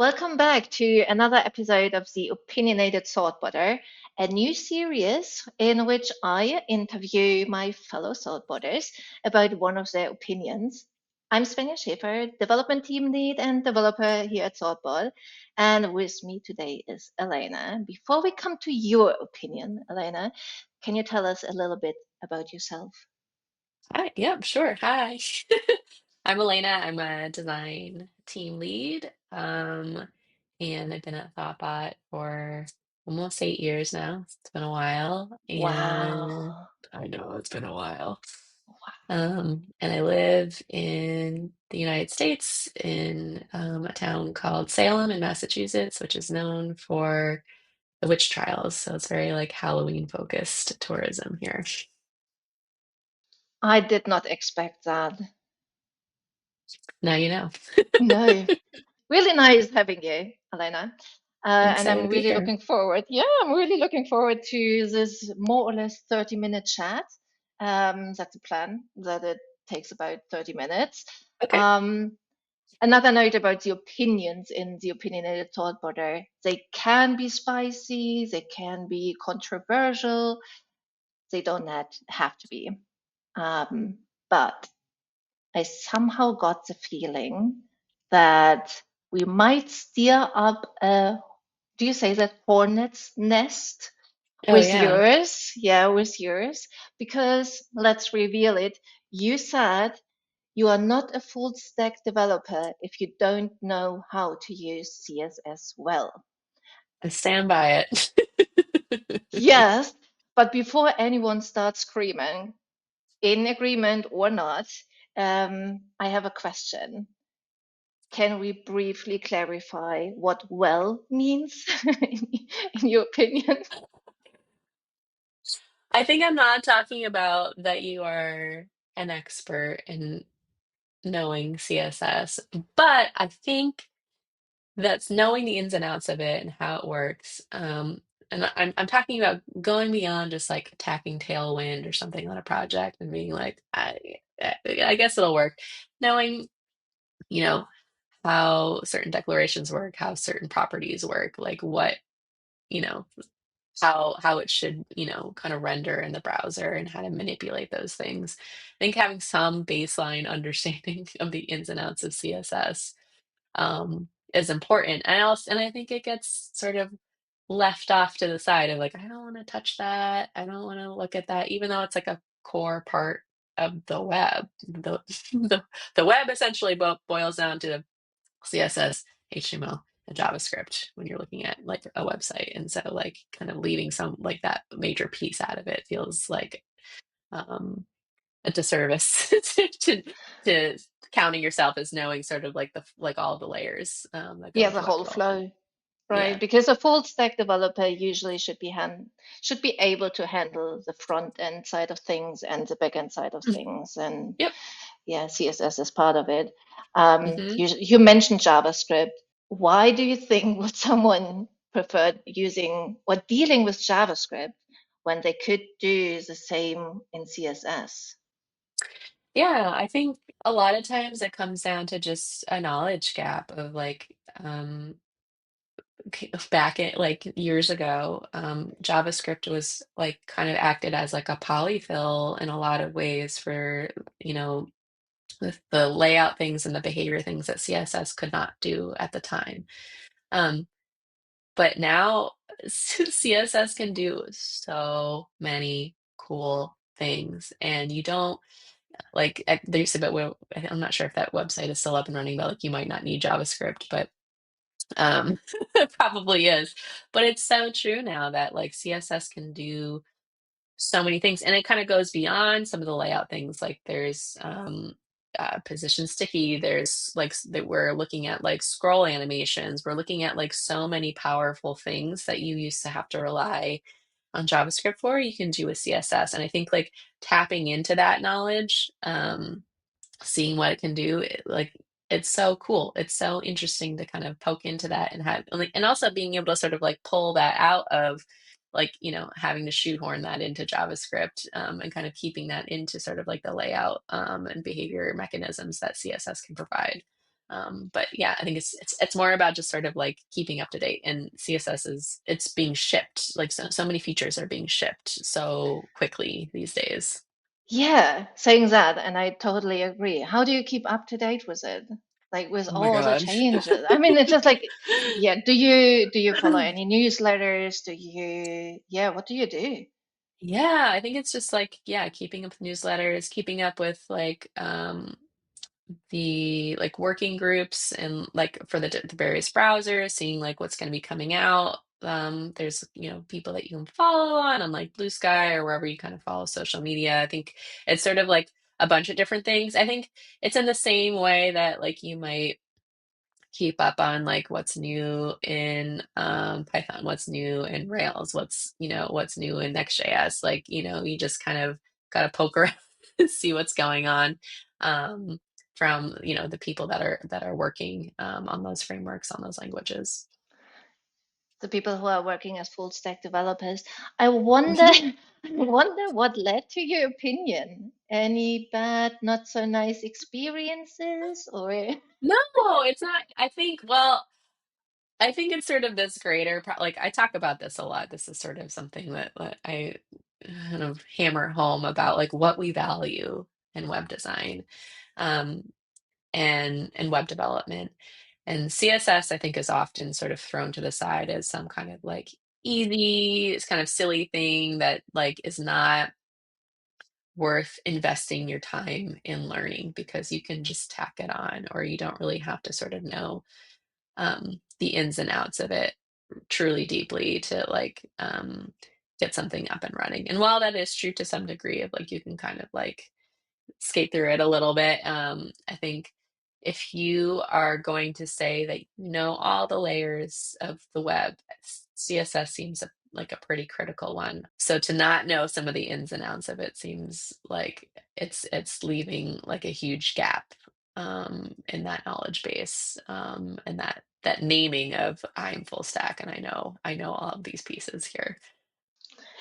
Welcome back to another episode of the Opinionated Thoughtbotter, a new series in which I interview my fellow thoughtbotters about one of their opinions. I'm Svenja Schäfer, development team lead and developer here at Thoughtbot, and with me today is Elaina. Before we come to your opinion, Elaina, can you tell us a little bit about yourself? Hi, yep, sure. Hi. I'm Elaina. I'm a design team lead. And I've been at Thoughtbot for almost 8 years now. It's been a while. And Wow. I know it's been a while. And I live in the United States in a town called Salem in Massachusetts, which is known for the witch trials. So it's very like Halloween focused tourism here. I did not expect that. Now you know. No. Really nice having you, Elena. I'm And excited I'm to be really here. looking forward. Yeah, I'm really looking forward to this more or less 30-minute chat. That's the plan, that it takes about 30 minutes. Okay. Um, Another note about the opinions in the opinionated thought border. They can be spicy, they can be controversial, they don't have to be. But I somehow got the feeling that we might steer up a, do you say that hornet's nest Oh with yeah. yours? Yeah, with yours. Because let's reveal it. You said you are not a full stack developer if you don't know how to use CSS well. I stand by it. Yes, but before anyone starts screaming, in agreement or not, I have a question. Can we briefly clarify what well means in your opinion? I think I'm not talking about that you are an expert in knowing CSS, but I think that's knowing the ins and outs of it and how it works. And I'm talking about going beyond just like tacking Tailwind or something on a project and being like, I guess it'll work. Knowing, you know, how certain declarations work, how certain properties work, like what, you know, how it should, kind of render in the browser and how to manipulate those things. I think having some baseline understanding of the ins and outs of CSS is important. And I think it gets sort of left off to the side of like, I don't want to touch that. I don't want to look at that, even though it's like a core part of the web. The web essentially boils down to CSS, HTML, and JavaScript when you're looking at like a website. And so like kind of leaving some like that major piece out of it feels like um, a disservice to counting yourself as knowing sort of like the like all the layers that go Yeah, into the web whole development. flow, right? Yeah. Because a full stack developer usually should be able to handle the front end side of things and the back end side of things. And Yep. yeah, CSS is part of it. hmm You mentioned JavaScript. Why do you think would someone prefer using or dealing with JavaScript when they could do the same in CSS? Yeah, I think a lot of times it comes down to just a knowledge gap of like back in like years ago, JavaScript was like kind of acted as like a polyfill in a lot of ways for, you know, the layout things and the behavior things that CSS could not do at the time. Um, but now CSS can do so many cool things, and you don't like there used to be, well, I'm not sure if that website is still up and running, but like you might not need JavaScript, but it probably is. But it's so true now that like CSS can do so many things, and it kind of goes beyond some of the layout things. Like there's position sticky. There's like that we're looking at like scroll animations. We're looking at like so many powerful things that you used to have to rely on JavaScript for. You can do with CSS, and I think like tapping into that knowledge. Seeing what it can do like it's so cool, it's so interesting to kind of poke into that and have like and also being able to sort of like pull that out of like having to shoehorn that into JavaScript and kind of keeping that into sort of like the layout and behavior mechanisms that CSS can provide. But yeah, I think it's more about just sort of like keeping up to date. And CSS it's being shipped. Like so many features are being shipped so quickly these days. Yeah, saying that, and I totally agree. How do you keep up to date with it? Like with Oh my all the God. changes. I mean, it's just like, yeah, do you follow any newsletters? Yeah, what do you do? Yeah, I think it's just like, yeah, keeping up with newsletters, keeping up with like the like working groups and like for the various browsers, seeing like what's going to be coming out. There's people that you can follow on like Blue Sky or wherever you kind of follow social media. I think it's sort of like a bunch of different things. I think it's in the same way that like you might keep up on like what's new in Python, what's new in Rails, what's new in Next.js. Like, you just kind of got to poke around and see what's going on from, the people that are working on those frameworks, on those languages. The people who are working as full stack developers. I wonder, Mhm. I wonder what led to your opinion. Any bad, not so nice experiences, or No, it's not. I think it's sort of this greater, like I talk about this a lot. This is sort of something that I kind of hammer home about like what we value in web design, um, and web development. And CSS, I think, is often sort of thrown to the side as some kind of like easy, it's kind of silly thing that like is not worth investing your time in learning because you can just tack it on, or you don't really have to sort of know the ins and outs of it truly deeply to like get something up and running. And while that is true to some degree of like you can kind of like skate through it a little bit, I think if you are going to say that you know all the layers of the web, CSS seems like a pretty critical one. So to not know some of the ins and outs of it seems like it's leaving like a huge gap in that knowledge base, and that naming of I'm full stack and I know all of these pieces here.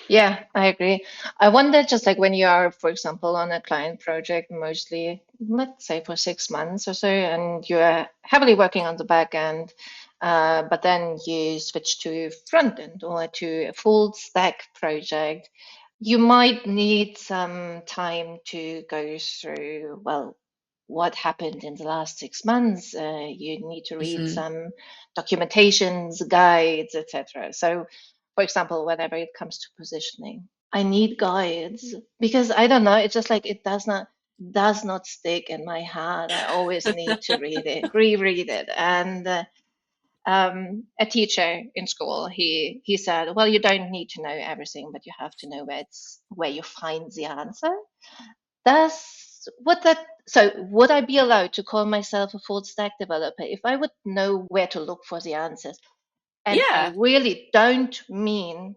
yeah, I agree. I wonder just like when you are, for example, on a client project, mostly, let's say for 6 months or so, and you're heavily working on the back end, but then you switch to front end or to a full stack project, you might need some time to go through, well, what happened in the last 6 months. You need to read Hmm. some documentations, guides, etc. So for example, whenever it comes to positioning, I need guides because I don't know, it's just like it does not stick in my head. I always need to read it, reread it. And a teacher in school, he said, well, you don't need to know everything, but you have to know where you find the answer. Does would that so would I be allowed to call myself a full stack developer if I would know where to look for the answers? And I Yeah. really don't mean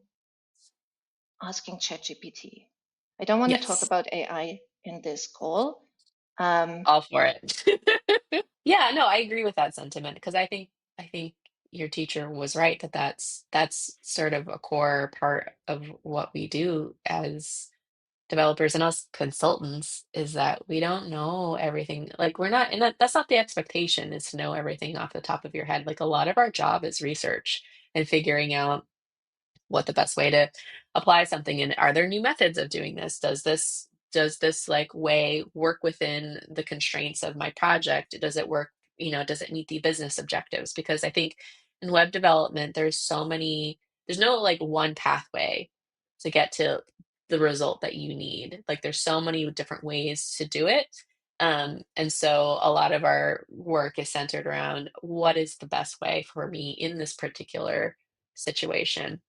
asking ChatGPT. I don't want to talk Yes. about AI in this call. Um, All for it. Yeah, no, I agree with that sentiment because I think your teacher was right that that's sort of a core part of what we do as developers and us consultants is that we don't know everything. Like we're not, and that's not the expectation is to know everything off the top of your head. Like a lot of our job is research and figuring out what the best way to apply something and are there new methods of doing this, does this like way work within the constraints of my project, does it work, does it meet the business objectives? Because I think in web development there's no like one pathway to get to the result that you need. Like there's so many different ways to do it, and so a lot of our work is centered around what is the best way for me in this particular situation.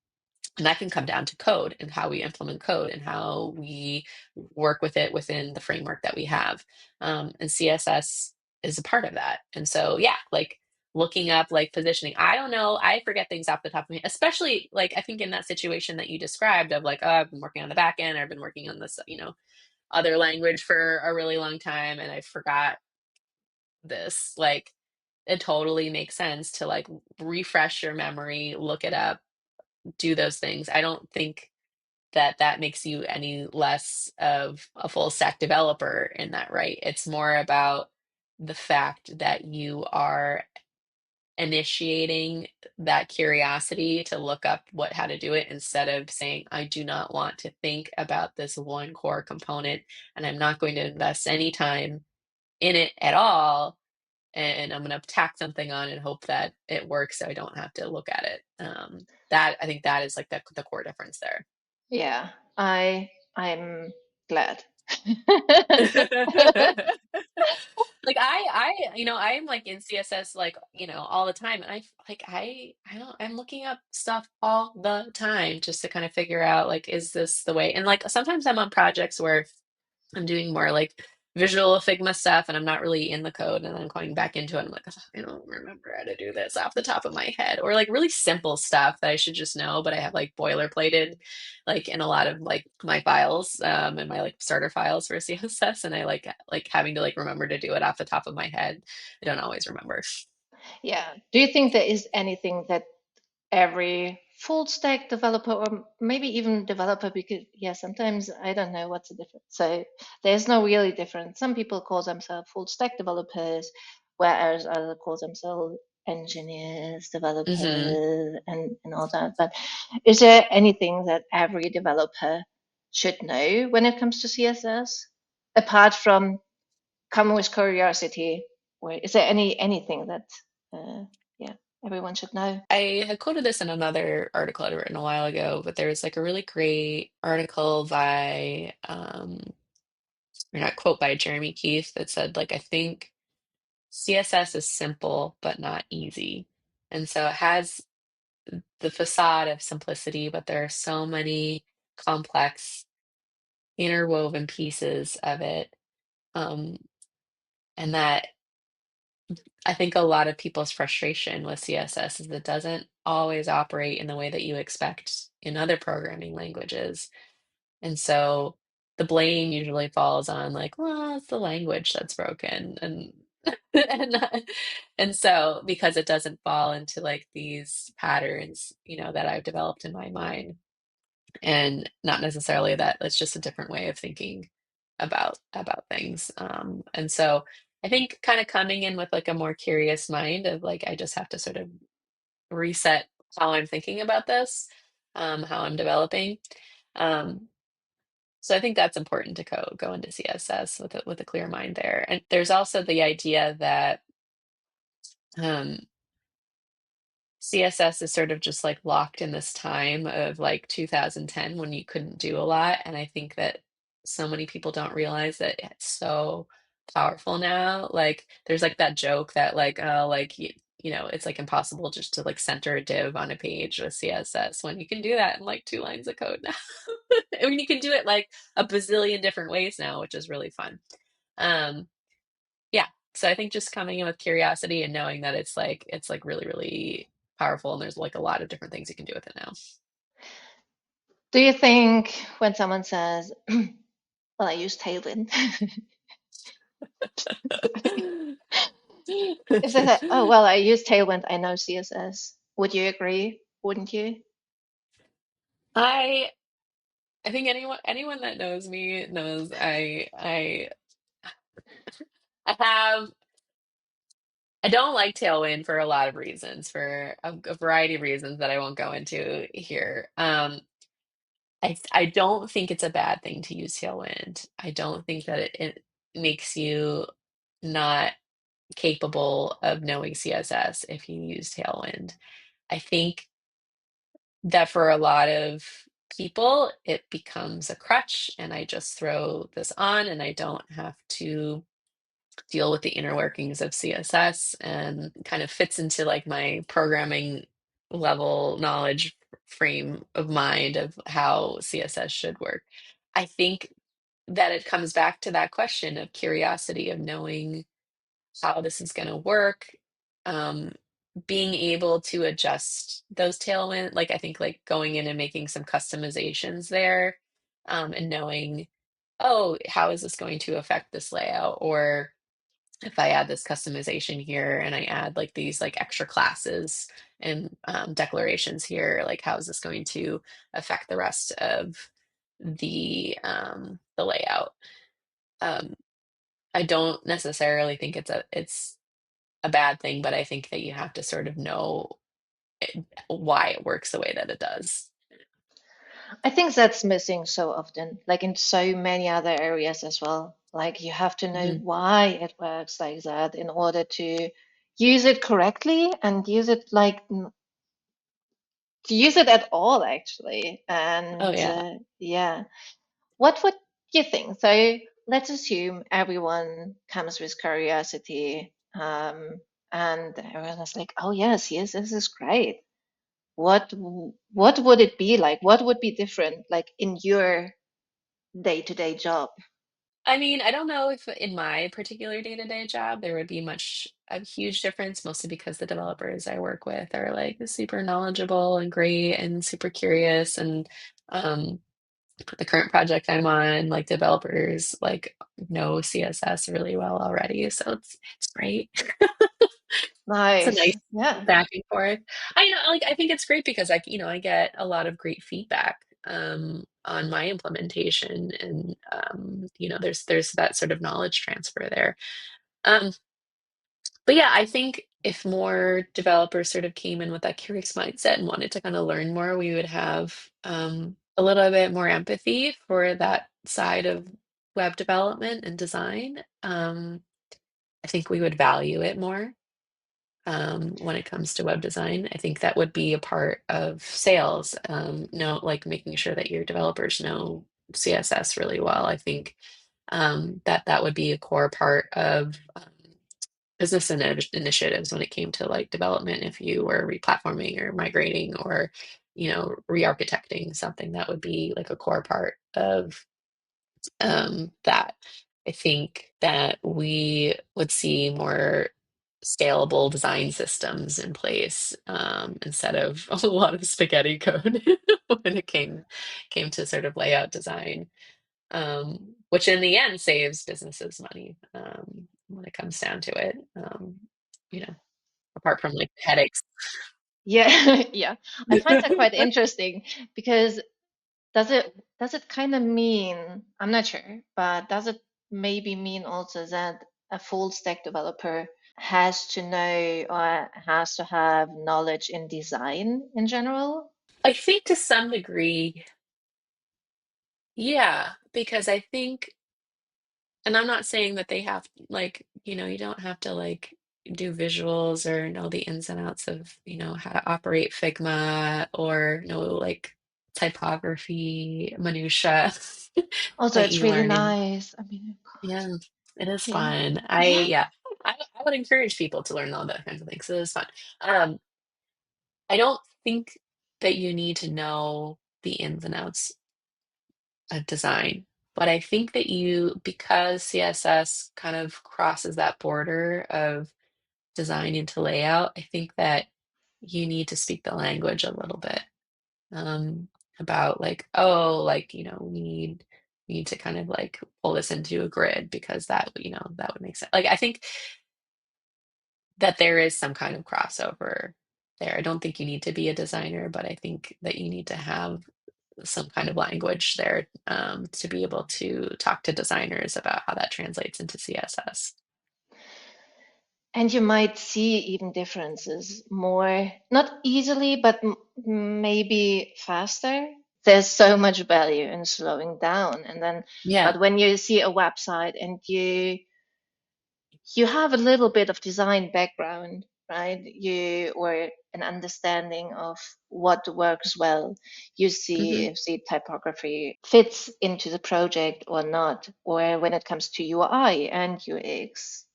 And that can come down to code and how we implement code and how we work with it within the framework that we have. And CSS is a part of that. And so, yeah, like looking up like positioning. I don't know. I forget things off the top of my head, especially like I think in that situation that you described of like, oh, I've been working on the back end, or I've been working on this, other language for a really long time and I forgot this. Like, it totally makes sense to like refresh your memory, look it up, do those things. I don't think that makes you any less of a full stack developer in that, right? It's more about the fact that you are initiating that curiosity to look up how to do it, instead of saying, I do not want to think about this one core component, and I'm not going to invest any time in it at all, and I'm going to tack something on and hope that it works so I don't have to look at it. That I think that is like the core difference there. Yeah, I'm glad. Like I'm like in CSS, like, all the time. And I'm looking up stuff all the time just to kind of figure out, like, is this the way? And like sometimes I'm on projects where I'm doing more like visual Figma stuff and I'm not really in the code, and I'm going back into it. I'm like, "Ugh, I don't remember how to do this off the top of my head." Or like really simple stuff that I should just know, but I have like boilerplated like in a lot of like my files, and my like starter files for CSS, and I like having to like remember to do it off the top of my head. I don't always remember. Yeah. Do you think there is anything that every full stack developer, or maybe even developer, because yeah, sometimes I don't know what's the difference. So there's no really difference. Some people call themselves full stack developers, whereas others call themselves engineers, Hmm. developers, and all that. But is there anything that every developer should know when it comes to CSS, apart from come with curiosity? Or is there anything that uh, yeah, everyone should know? I had quoted this in another article I'd written a while ago, but there was like a really great article by or not quote by Jeremy Keith that said, like, I think CSS is simple but not easy. And so it has the facade of simplicity, but there are so many complex interwoven pieces of it. Um, and that I think a lot of people's frustration with CSS is it doesn't always operate in the way that you expect in other programming languages. And so the blame usually falls on like, well, it's the language that's broken, and and and so because it doesn't fall into like these patterns, that I've developed in my mind, and not necessarily that it's just a different way of thinking about things. And so I think kind of coming in with like a more curious mind of like, I just have to sort of reset how I'm thinking about this, how I'm developing. Um, so I think that's important to go into CSS with a clear mind there. And there's also the idea that um, CSS is sort of just like locked in this time of like 2010 when you couldn't do a lot. And I think that so many people don't realize that it's so powerful now. Like there's like that joke that like, oh, like it's like impossible just to like center a div on a page with CSS when you can do that in like 2 lines of code now. I mean, you can do it like a bazillion different ways now, which is really fun. Um, yeah. So I think just coming in with curiosity and knowing that it's like really, really powerful, and there's like a lot of different things you can do with it now. Do you think when someone says, well, I use Tailwind, is it that, oh, well, I use Tailwind, I know CSS. Would you agree? Wouldn't you? I I think anyone that knows me knows I I don't like Tailwind for a lot of reasons, for a variety of reasons that I won't go into here. I don't think it's a bad thing to use Tailwind. I don't think that it makes you not capable of knowing CSS if you use Tailwind. I think that for a lot of people, it becomes a crutch, and I just throw this on and I don't have to deal with the inner workings of CSS, and kind of fits into like my programming level knowledge frame of mind of how CSS should work. I think that it comes back to that question of curiosity, of knowing how this is going to work, um, being able to adjust those tailwind, like I think like going in and making some customizations there, and knowing, oh, how is this going to affect this layout? Or if I add this customization here and I add like these like extra classes and declarations here, like how is this going to affect the rest of the layout? Um, I don't necessarily think it's a bad thing, but I think that you have to sort of know why it works the way that it does. I think that's missing so often, like in so many other areas as well. Like you have to know Mhm. why it works like that in order to use it correctly and use it like to use it at all, actually. Oh And yeah. yeah, what would you think? So let's assume everyone comes with curiosity, and everyone is like, "Oh yes, yes, this is great." What would it be like? What would be different, like in your day-to-day job? I mean, I don't know if in my particular day-to-day job there would be much a huge difference, mostly because the developers I work with are like super knowledgeable and great and super curious. And um, the current project I'm on, like developers like know CSS really well already, so it's great. It's a Nice. nice Yeah. back and forth. I know, like I think it's great because I get a lot of great feedback on my implementation, and there's that sort of knowledge transfer there. Um but yeah, I think if more developers sort of came in with that curious mindset and wanted to kind of learn more, we would have a little bit more empathy for that side of web development and design. I think we would value it more when it comes to web design. I think that would be a part of sales. Like making sure that your developers know CSS really well. I think that would be a core part of business initiatives when it came to like development. If you were replatforming or migrating or re-architecting something, that would be like a core part of that. I think that we would see more scalable design systems in place instead of a lot of spaghetti code when it came to sort of layout design, which in the end saves businesses money when it comes down to it. You know, apart from like headaches. Yeah. Yeah. I find that quite interesting because does it kind of mean, I'm not sure, but does it maybe mean also that a full stack developer has to know or has to have knowledge in design in general? I think to some degree, yeah, because I think. And I'm not saying that they have like, you don't have to like do visuals or know the ins and outs of, how to operate Figma or know like typography minutia Also, that it's you really learn in. nice. I mean, Yeah, it is yeah. fun. Yeah. Yeah, I would encourage people to learn all that kinds of things. It is fun. Um, I don't think that you need to know the ins and outs design. But I think that because CSS kind of crosses that border of design into layout, I think that you need to speak the language a little bit about like, oh, like, we need to kind of like pull this into a grid because that would make sense. Like, I think that there is some kind of crossover there. I don't think you need to be a designer, but I think that you need to have some kind of language there to be able to talk to designers about how that translates into CSS. And you might see even differences more, not easily, but maybe faster. There's so much value in slowing down. And then, Yeah. but when you see a website and you have a little bit of design background, right? Or an understanding of what works well. You see Hmm. if the typography fits into the project or not, or when it comes to UI and UX,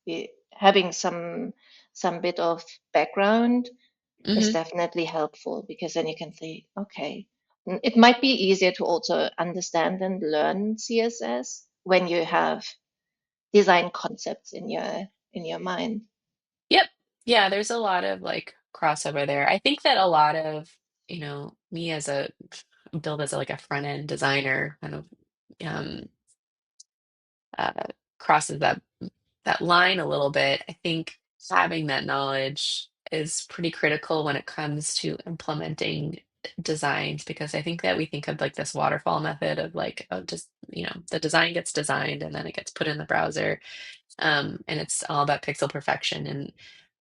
having some bit of background is Hmm. definitely helpful because then you can say, okay, it might be easier to also understand and learn CSS when you have design concepts in your mind. Yep. Yeah, there's a lot of like crossover there. I think that a lot of, me as a build as like a front end designer kind of um uh crosses that line a little bit. I think having that knowledge is pretty critical when it comes to implementing designs, because I think that we think of like this waterfall method of like, oh, just, the design gets designed and then it gets put in the browser. And it's all about pixel perfection. And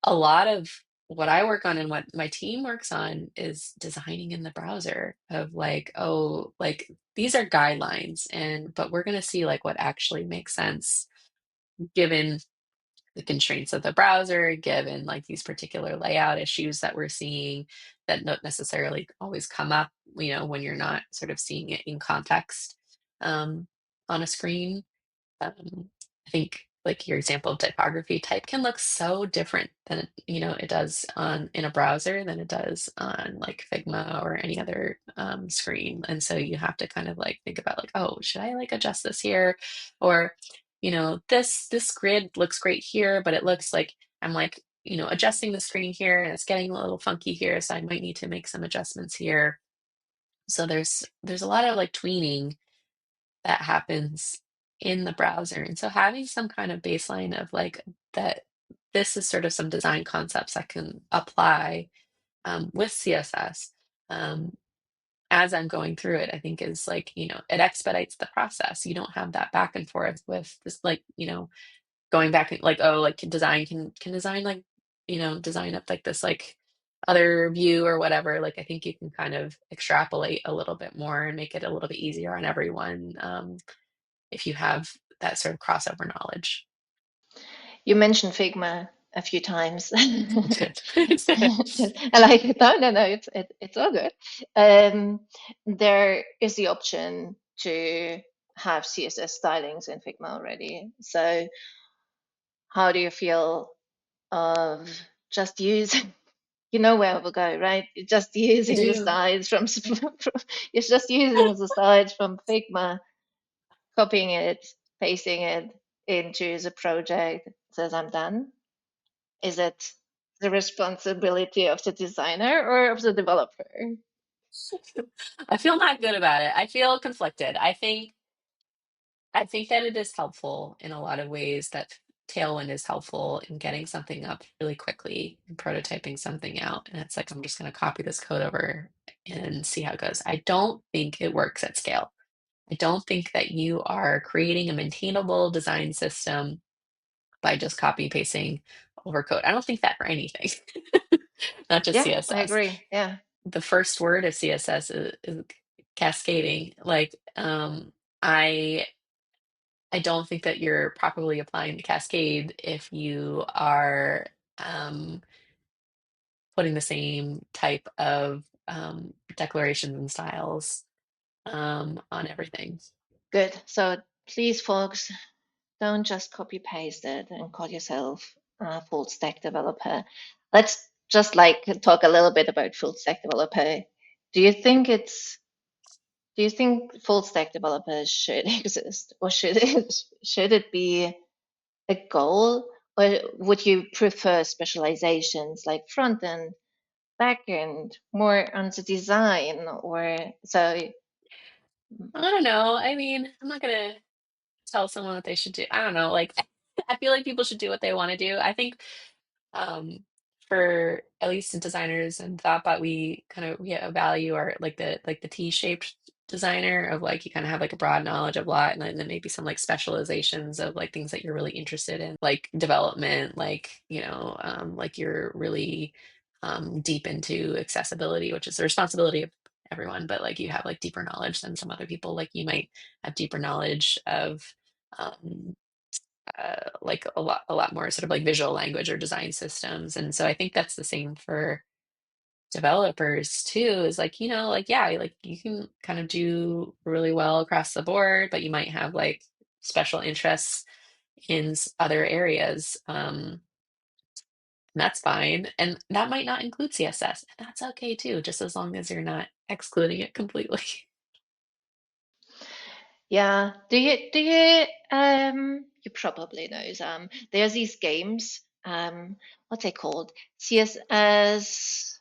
a lot of what I work on and what my team works on is designing in the browser of like, oh, like these are guidelines, but we're going to see like what actually makes sense given the constraints of the browser, given like these particular layout issues that we're seeing that don't necessarily always come up, when you're not sort of seeing it in context um, on a screen. I think like your example of typography, type can look so different than it does on in a browser than it does on like Figma or any other screen. And so you have to kind of like think about like, oh, should I like adjust this here? Or, this grid looks great here, but it looks like I'm like, adjusting the screen here and it's getting a little funky here. So I might need to make some adjustments here. So there's a lot of like tweening that happens in the browser. And so having some kind of baseline of like that, this is sort of some design concepts that can apply with CSS as I'm going through it, I think is like, it expedites the process. You don't have that back and forth with this, like, going back and like, oh, like design can design like, design up like this, like other view or whatever. Like, I think you can kind of extrapolate a little bit more and make it a little bit easier on everyone. If you have that sort of crossover knowledge. You mentioned Figma a few times. Good. I like it. No, no, no, it's all good. There is the option to have CSS stylings in Figma already. So how do you feel of just using, you know where we'll go, right? You're just I using the do. styles you're just using the styles from Figma, copying it, pasting it into the project, says I'm done. Is it the responsibility of the designer or of the developer? I feel not good about it. I feel conflicted. I think that it is helpful in a lot of ways, that Tailwind is helpful in getting something up really quickly and prototyping something out. And it's like, I'm just going to copy this code over and see how it goes. I don't think it works at scale. I don't think that you are creating a maintainable design system by just copy pasting over code. I don't think that for anything, not just Yeah, I CSS. agree. Yeah. The first word of CSS is cascading. Like, I I don't think that you're properly applying the cascade if you are um, putting the same type of declarations and styles on everything. Good. So please, folks, don't just copy paste it and call yourself a full stack developer. Let's just like talk a little bit about full stack developer. Do you think it's do you think full stack developers should exist, or should it be a goal, or would you prefer specializations like front end, back end, more on the design, or so? I don't know. I mean, I'm not gonna tell someone what they should do. I don't know. Like, I feel like people should do what they want to do. I think um for at least in designers and thoughtbot, we value our like the T-shaped designer of like, you kind of have like a broad knowledge of a lot, and then maybe some like specializations of like things that you're really interested in, like development, like like you're really deep into accessibility, which is the responsibility of everyone, but like you have like deeper knowledge than some other people. Like you might have deeper knowledge of um like a lot more sort of like visual language or design systems. And so I think that's the same for developers too, is like, like, yeah, like you can kind of do really well across the board, but you might have like special interests in other areas. And that's fine. And that might not include CSS. And that's okay too, just as long as you're not excluding it completely. Yeah. You probably know there's these games, what's it called? CSS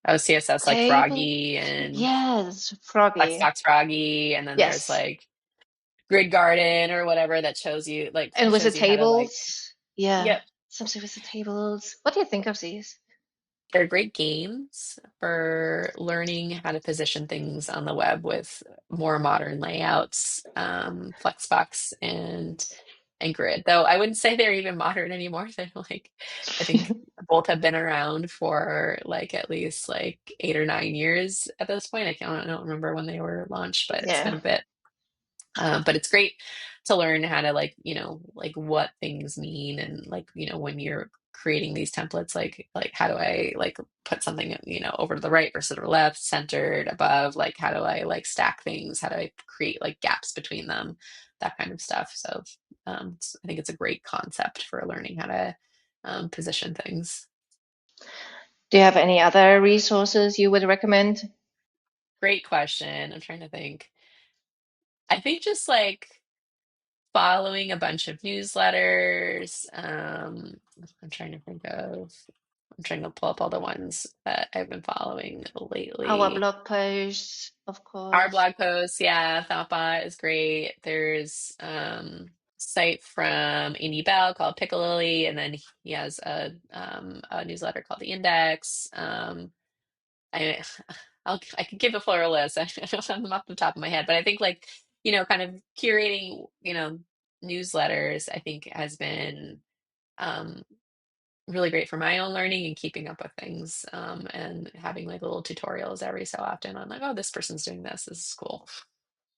Oh, CSS like table? Froggy and Yes, Froggy. Flexbox Froggy, and then there's Yes. like Grid Garden or whatever that shows you like And with the shows you how to like. tables, yeah, Yep. something with the tables. What do you think of these? They're great games for learning how to position things on the web with more modern layouts, Flexbox and Grid. Though I wouldn't say they're even modern anymore. They're like, I think both have been around for like at least like 8 or 9 years at this point. I don't remember when they were launched, but it's been Yeah. a bit. But it's great to learn how to like, like what things mean and like, when you're creating these templates, like how do I like put something, over to the right versus the left, centered, above, like how do I like stack things? How do I create like gaps between them? That kind of stuff. So I think it's a great concept for learning how to position things. Do you have any other resources you would recommend? Great question. I'm trying to think. I think just like following a bunch of newsletters. I'm trying to think of, I'm trying to pull up all the ones that I've been following Our lately. blog posts, of Our course. blog posts, yeah, thoughtbot is great. There's site from Andy Bell called Piccalilli, and then he has a newsletter called The Index. I I could give a fuller list. I don't have them off the top of my head, but I think like, kind of curating, newsletters, I think has been um, really great for my own learning and keeping up with things, and having like little tutorials every so often on like, oh, this person's doing this. This is cool.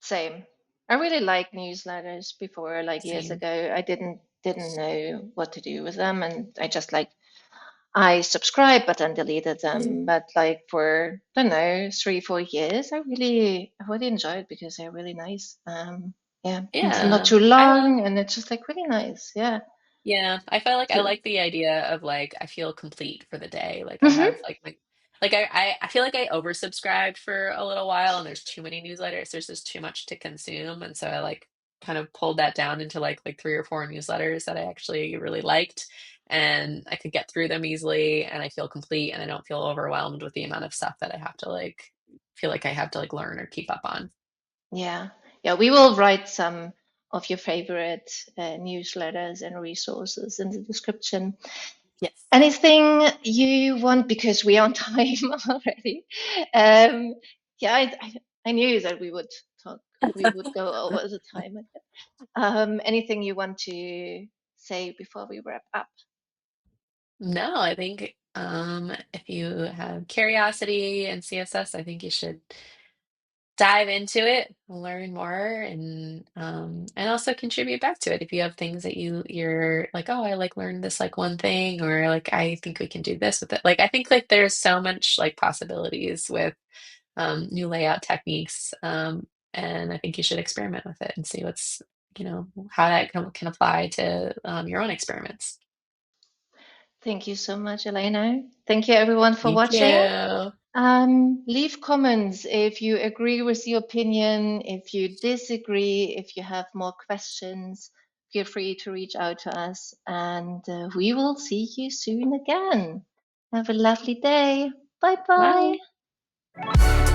Same. I really liked newsletters before, like years Same. ago. I didn't know what to do with them, and I just like I subscribed but then deleted them. Mhm. But like for I don't know 3 4 years, I really enjoyed it because they're really nice. Yeah, it's not Yeah. too I love long and it's just like really nice. Yeah. Yeah, I feel like I So, like the idea of like I feel complete for the day. Like I have hmm. like I feel like I oversubscribed for a little while and there's too many newsletters. There's just too much to consume. And so I like kind of pulled that down into like 3 or 4 newsletters that I actually really liked and I could get through them easily and I feel complete and I don't feel overwhelmed with the amount of stuff that I have to like feel like I have to like learn or keep up on. Yeah. Yeah, we will write some of your favorite newsletters and resources in the description. Yes. Anything you want, because we are on time already. Um, yeah, I knew that we would go over the time. Anything you want to say before we wrap up? No, I think if you have curiosity in CSS, I think you should dive into it, learn more, and also contribute back to it. If you have things that you're like, oh, I like learned this like one thing, or like I think we can do this with it. Like I think like there's so much like possibilities with new layout techniques, and I think you should experiment with it and see how that can apply to your own experiments. Thank you so much, Elena. Thank you everyone for Thank watching. you. Leave comments if you agree with the opinion, if you disagree, if you have more questions. Feel free to reach out to us, and we will see you soon again. Have a lovely day. Bye bye. Bye.